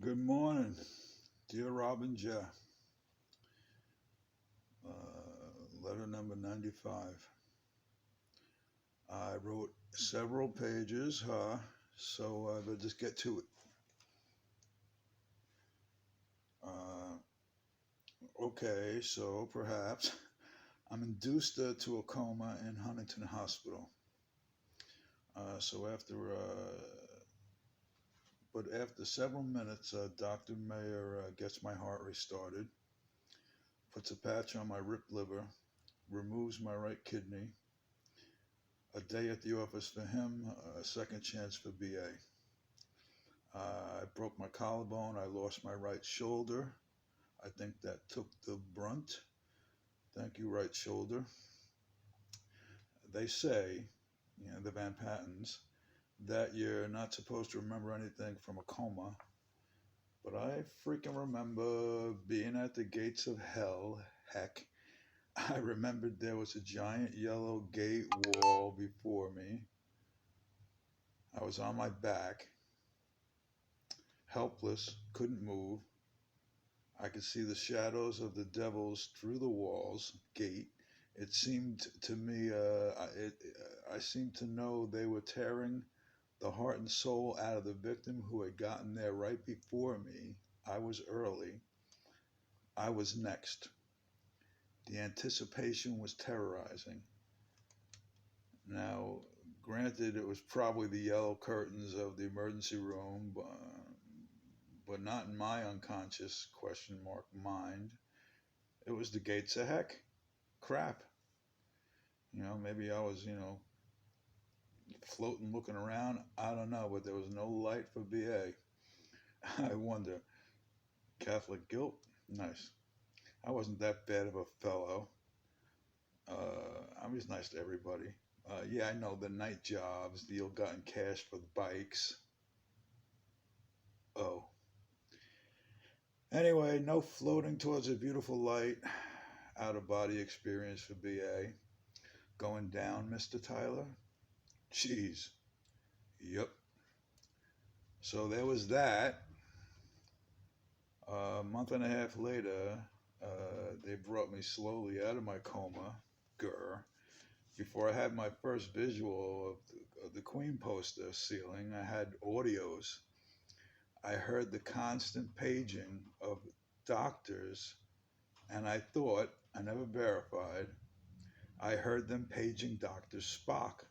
Good morning, dear Robin J. Letter number 95. I wrote several pages, so I'll just get to it. Okay, so perhaps I'm induced to a coma in Huntington Hospital. So after several minutes, Dr. Mayer gets my heart restarted, puts a patch on my ripped liver, removes my right kidney. A day at the office for him, a second chance for BA. I broke my collarbone. I lost my right shoulder. I think that took the brunt. Thank you, right shoulder. They say, the Van Pattens, that you're not supposed to remember anything from a coma. But I freaking remember being at the gates of hell. Heck, I remembered there was a giant yellow gate wall before me. I was on my back, helpless, couldn't move. I could see the shadows of the devils through the walls, gate. It seemed to me, I seemed to know they were tearing the heart and soul out of the victim who had gotten there right before me. I was early. I was next. The anticipation was terrorizing. Now, granted, it was probably the yellow curtains of the emergency room, but not in my unconscious question mark mind. It was the gates of heck. Crap. Maybe I was, floating, looking around. I don't know, but there was no light for BA. I wonder. Catholic guilt? Nice. I wasn't that bad of a fellow. I was nice to everybody. Yeah, I know the night jobs, the ill-gotten cash for the bikes. Oh. Anyway, no floating towards a beautiful light. Out of body experience for BA. Going down, Mr. Tyler? Jeez. Yep. So there was that. A month and a half later, they brought me slowly out of my coma, before I had my first visual of the Queen poster ceiling. I had audios. I heard the constant paging of doctors, and I thought, I never verified, I heard them paging Dr. Spock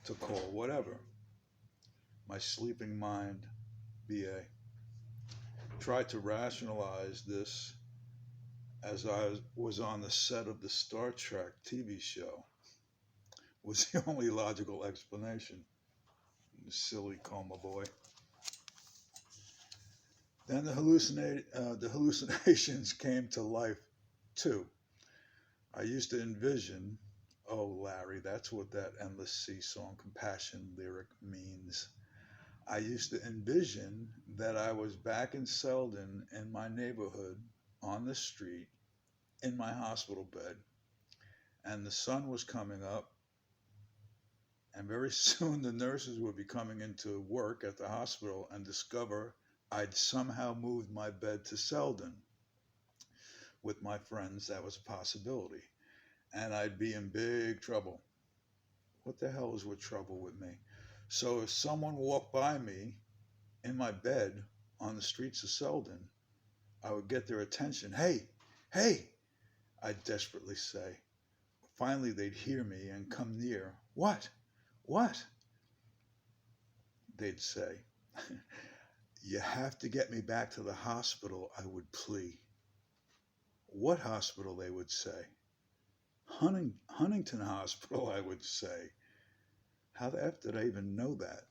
to call whatever. My sleeping mind, BA, tried to rationalize this as I was on the set of the Star Trek TV show. Was the only logical explanation. Silly coma boy. Then the hallucinations came to life too. I used to envision, oh Larry, that's what that Endless Sea Song Compassion lyric means. I used to envision that I was back in Selden in my neighborhood, on the street, in my hospital bed, and the sun was coming up, and very soon the nurses would be coming into work at the hospital and discover I'd somehow moved my bed to Selden. With my friends, that was a possibility. And I'd be in big trouble. What the hell is with trouble with me? So if someone walked by me in my bed on the streets of Selden, I would get their attention. Hey, hey, I'd desperately say. Finally, they'd hear me and come near. What? What? They'd say. You have to get me back to the hospital, I would plea. What hospital, they would say. Huntington Hospital, I would say. How the F did I even know that?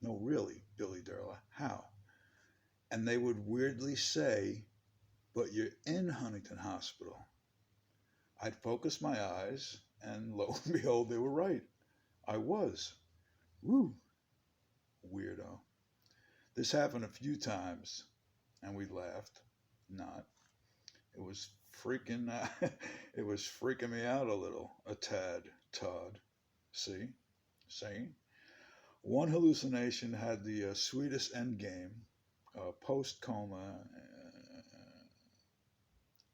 No, really, Billy Derla, how? And they would weirdly say, but you're in Huntington Hospital. I'd focus my eyes, and lo and behold, they were right. I was. Woo, weirdo. This happened a few times, and we laughed. Not. It was freaking. It was freaking me out a little, a tad, Todd. See. One hallucination had the sweetest end game. Post coma,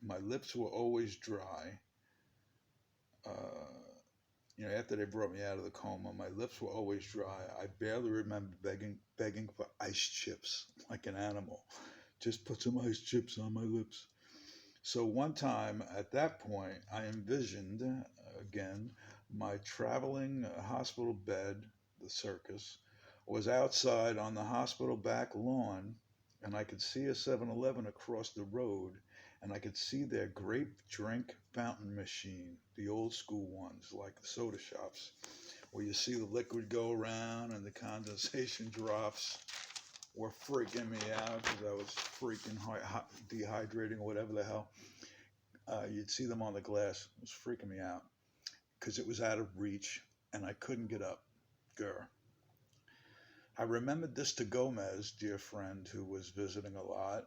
my lips were always dry. Uh, After they brought me out of the coma, my lips were always dry. I barely remember begging for ice chips like an animal. Just put some ice chips on my lips. So one time at that point, I envisioned again my traveling hospital bed, the circus, was outside on the hospital back lawn, and I could see a 7-Eleven across the road, and I could see their grape drink fountain machine, the old school ones like the soda shops, where you see the liquid go around and the condensation drops were freaking me out because I was freaking dehydrating or whatever the hell. You'd see them on the glass. It was freaking me out because it was out of reach and I couldn't get up. Grr. I remembered this to Gomez, dear friend, who was visiting a lot,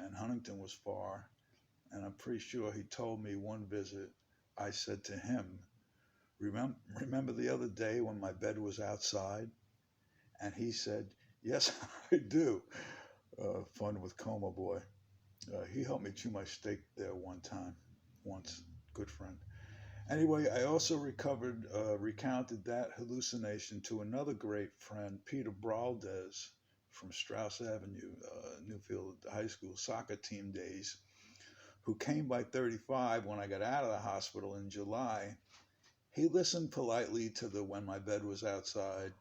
and Huntington was far. And I'm pretty sure he told me one visit, I said to him, remember the other day when my bed was outside? And he said, yes, I do. Fun with Coma Boy. He helped me chew my steak there once. Good friend. Anyway, I also recounted that hallucination to another great friend, Peter Braldez from Strauss Avenue, Newfield High School soccer team days, who came by 35 when I got out of the hospital in July. He listened politely to the when my bed was outside,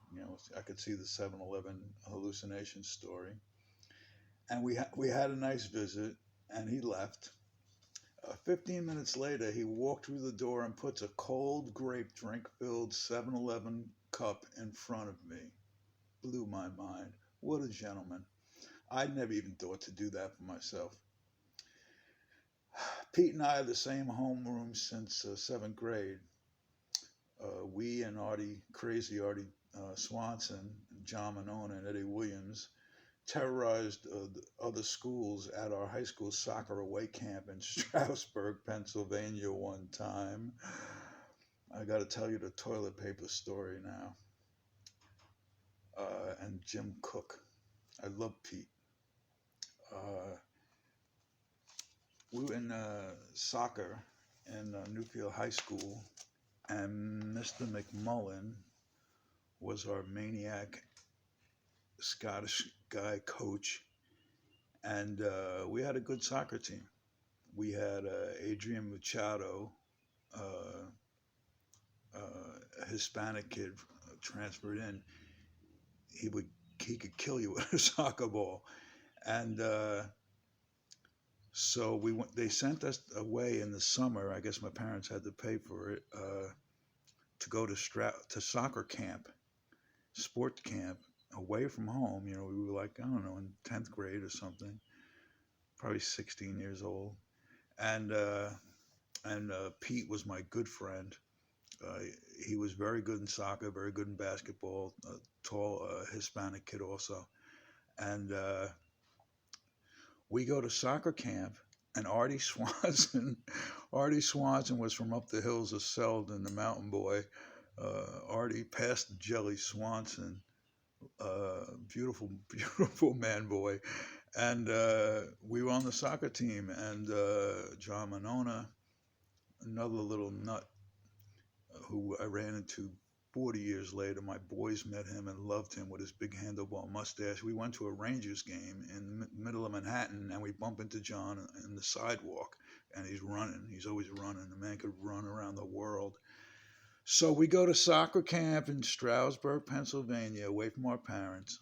I could see the 7-Eleven hallucination story. And we had a nice visit, and he left. 15 minutes later, he walked through the door and puts a cold grape drink filled 7-Eleven cup in front of me. Blew my mind. What a gentleman. I'd never even thought to do that for myself. Pete and I are the same homeroom since seventh grade. We and crazy Artie Swanson, John Manona, and Eddie Williams terrorized the other schools at our high school soccer away camp in Strasburg, Pennsylvania one time. I got to tell you the toilet paper story now. And Jim Cook. I love Pete. We were in soccer in Newfield High School, and Mr. McMullen was our maniac Scottish guy coach, and we had a good soccer team. We had Adrian Machado, a Hispanic kid transferred in. He could kill you with a soccer ball, and so we went. They sent us away in the summer. I guess my parents had to pay for it to go to soccer camp, sport camp, away from home. We were like, I don't know, in 10th grade or something, probably 16 years old, and Pete was my good friend. He was very good in soccer, very good in basketball, a tall Hispanic kid also. And we go to soccer camp, and Artie Swanson was from up the hills of Selden, the mountain boy. Artie passed Jelly Swanson, beautiful, beautiful man boy. And we were on the soccer team, and John Manona, another little nut who I ran into 40 years later. My boys met him and loved him with his big handlebar mustache. We went to a Rangers game in the middle of Manhattan, and we bump into John in the sidewalk, and he's running. He's always running. The man could run around the world. So we go to soccer camp in Stroudsburg, Pennsylvania, away from our parents.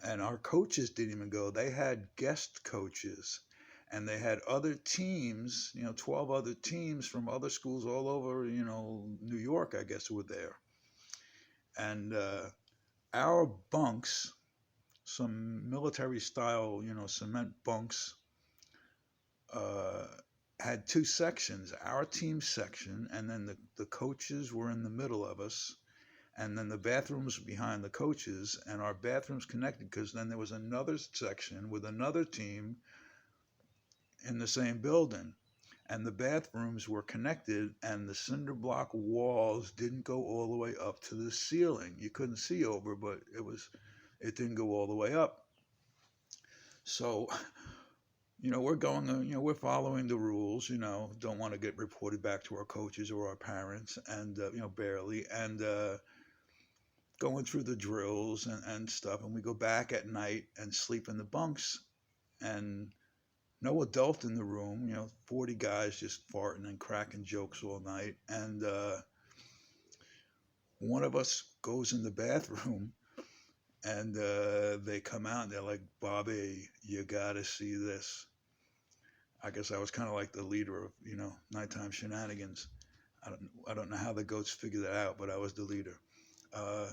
And our coaches didn't even go. They had guest coaches. And they had other teams, 12 other teams from other schools all over, New York, I guess, were there. And our bunks, some military style, cement bunks, had two sections, our team section, and then the coaches were in the middle of us. And then the bathrooms behind the coaches, and our bathrooms connected because then there was another section with another team in the same building, and the bathrooms were connected, and the cinder block walls didn't go all the way up to the ceiling. You couldn't see over, but it didn't go all the way up. So, we're going, we're following the rules, don't want to get reported back to our coaches or our parents, and, barely. And going through the drills and stuff. And we go back at night and sleep in the bunks. And no adult in the room, 40 guys just farting and cracking jokes all night. And one of us goes in the bathroom and they come out and they're like, Bobby, you got to see this. I guess I was kind of like the leader of, nighttime shenanigans. I don't know how the goats figured that out, but I was the leader. Uh,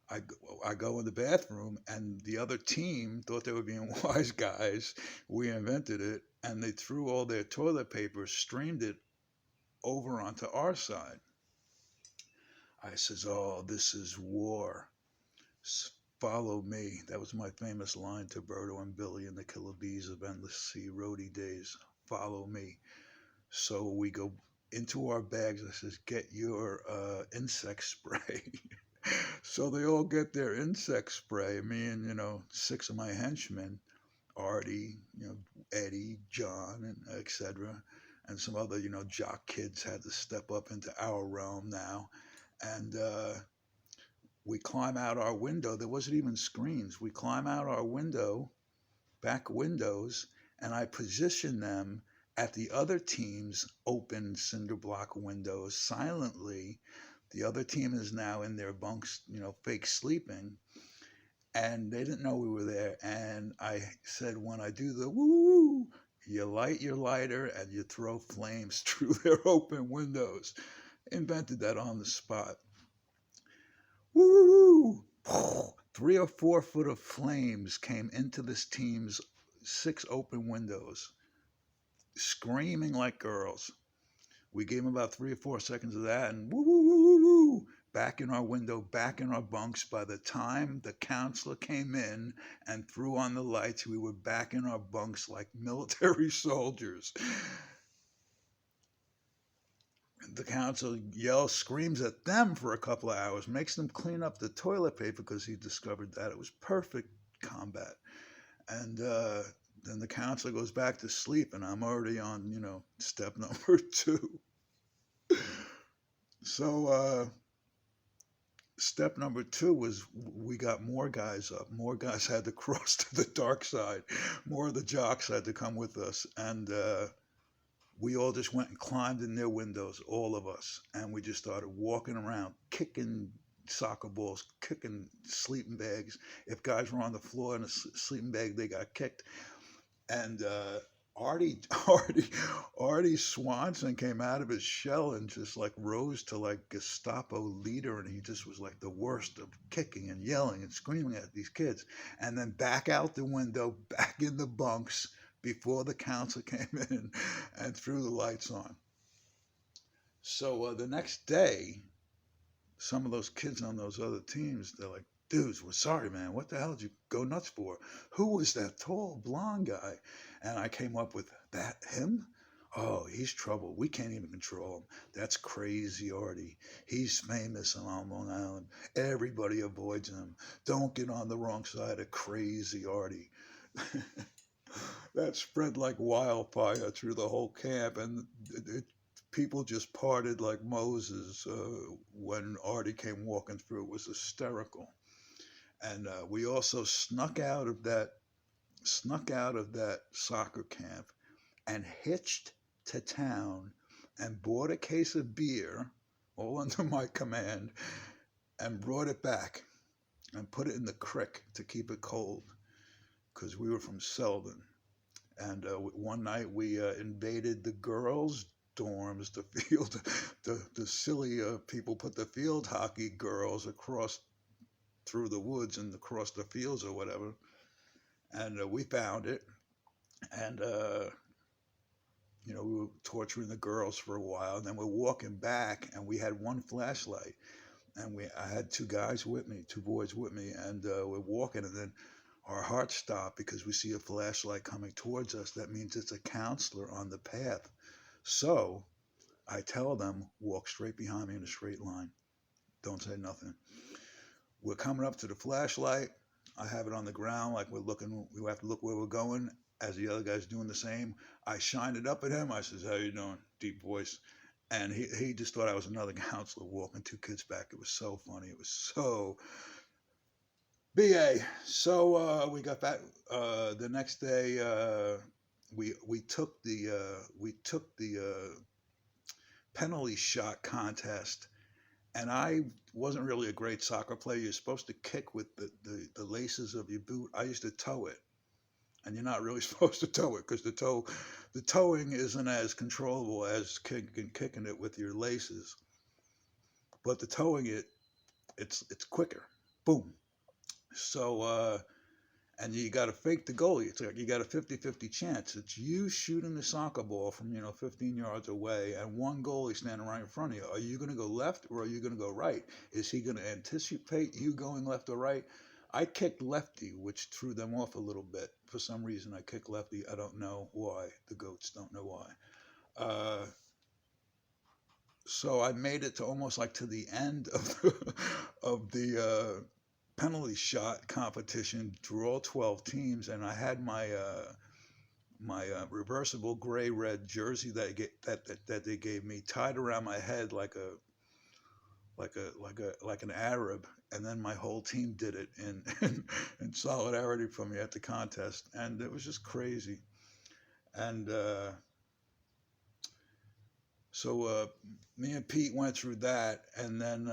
I, I go in the bathroom, and the other team thought they were being wise guys. We invented it, and they threw all their toilet paper, streamed it over onto our side. I says, "Oh, this is war. Follow me." That was my famous line to Berto and Billy in the Killer Bees of Endless Sea roadie days. Follow me. So we go into our bags. I says, "Get your insect spray." So they all get their insect spray. Me and, 6 of my henchmen, Artie, Eddie, John, and etc. And some other, jock kids had to step up into our realm now. And we climb out our window. There wasn't even screens. We climb out our window, back windows, and I position them at the other team's open cinder block windows silently. The other team is now in their bunks, fake sleeping, and they didn't know we were there. And I said, when I do the woo, you light your lighter and you throw flames through their open windows. Invented that on the spot. Woo! 3 or 4 foot of flames came into this team's 6 open windows, screaming like girls. We gave them about 3 or 4 seconds of that, and woo, woo, woo, woo, woo, back in our window, back in our bunks. By the time the counselor came in and threw on the lights, we were back in our bunks like military soldiers. The counselor yells, screams at them for a couple of hours, makes them clean up the toilet paper because he discovered that it was perfect combat. And then the counselor goes back to sleep, and I'm already on, step number 2. So step number 2 was we got more guys up. More guys had to cross to the dark side. More of the jocks had to come with us. And we all just went and climbed in their windows, all of us. And we just started walking around, kicking soccer balls, kicking sleeping bags. If guys were on the floor in a sleeping bag, they got kicked. And Artie Swanson came out of his shell and just like rose to like Gestapo leader, and he just was like the worst of kicking and yelling and screaming at these kids. And then back out the window, back in the bunks before the counselor came in and threw the lights on. So the next day, some of those kids on those other teams, they're like, dudes, we're sorry, man. What the hell did you go nuts for? Who was that tall blonde guy? And I came up with that, him? Oh, he's trouble. We can't even control him. That's crazy, Artie. He's famous on Long Island. Everybody avoids him. Don't get on the wrong side of crazy Artie. That spread like wildfire through the whole camp, and people just parted like Moses when Artie came walking through. It was hysterical. And we also snuck out of that soccer camp and hitched to town and bought a case of beer, all under my command, and brought it back and put it in the creek to keep it cold because we were from Selden. And one night we invaded the girls' dorms, the field, the silly people put the field hockey girls across through the woods and across the fields or whatever. And we found it. And, we were torturing the girls for a while. And then we're walking back, and we had one flashlight. And I had 2 guys with me, 2 boys with me. And we're walking, and then our hearts stop because we see a flashlight coming towards us. That means it's a counselor on the path. So I tell them, walk straight behind me in a straight line. Don't say nothing. We're coming up to the flashlight. I have it on the ground, like we have to look where we're going as the other guy's doing the same. I shine it up at him. I says, "How you doing?" Deep voice. And he just thought I was another counselor walking two kids back. It was so funny. It was so BA. So we got back the next day. We took the penalty shot contest, and I wasn't really a great soccer player. You're supposed to kick with the laces of your boot. I used to toe it, and you're not really supposed to toe it because the towing isn't as controllable as kicking it with your laces. But the towing it's quicker. Boom. So and you got to fake the goalie. It's like you got a 50-50 chance. It's you shooting the soccer ball from 15 yards away, and one goalie standing right in front of you. Are you going to go left or are you going to go right? Is he going to anticipate you going left or right? I kicked lefty, which threw them off a little bit. For some reason, I kicked lefty. I don't know why. The goats don't know why. So I made it to almost like to the end of the penalty shot competition through all 12 teams, and I had my reversible gray red jersey that they gave me tied around my head like an Arab, and then my whole team did it in solidarity for me at the contest, and it was just crazy. And so me and Pete went through that, and then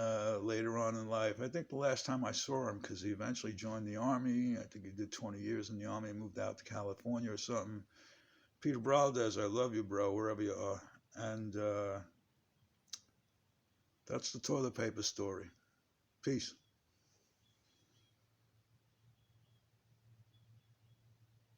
later on in life, I think the last time I saw him, because he eventually joined the Army. I think he did 20 years in the Army and moved out to California or something. Peter Braldez, I love you, bro, wherever you are. And that's the toilet paper story. Peace.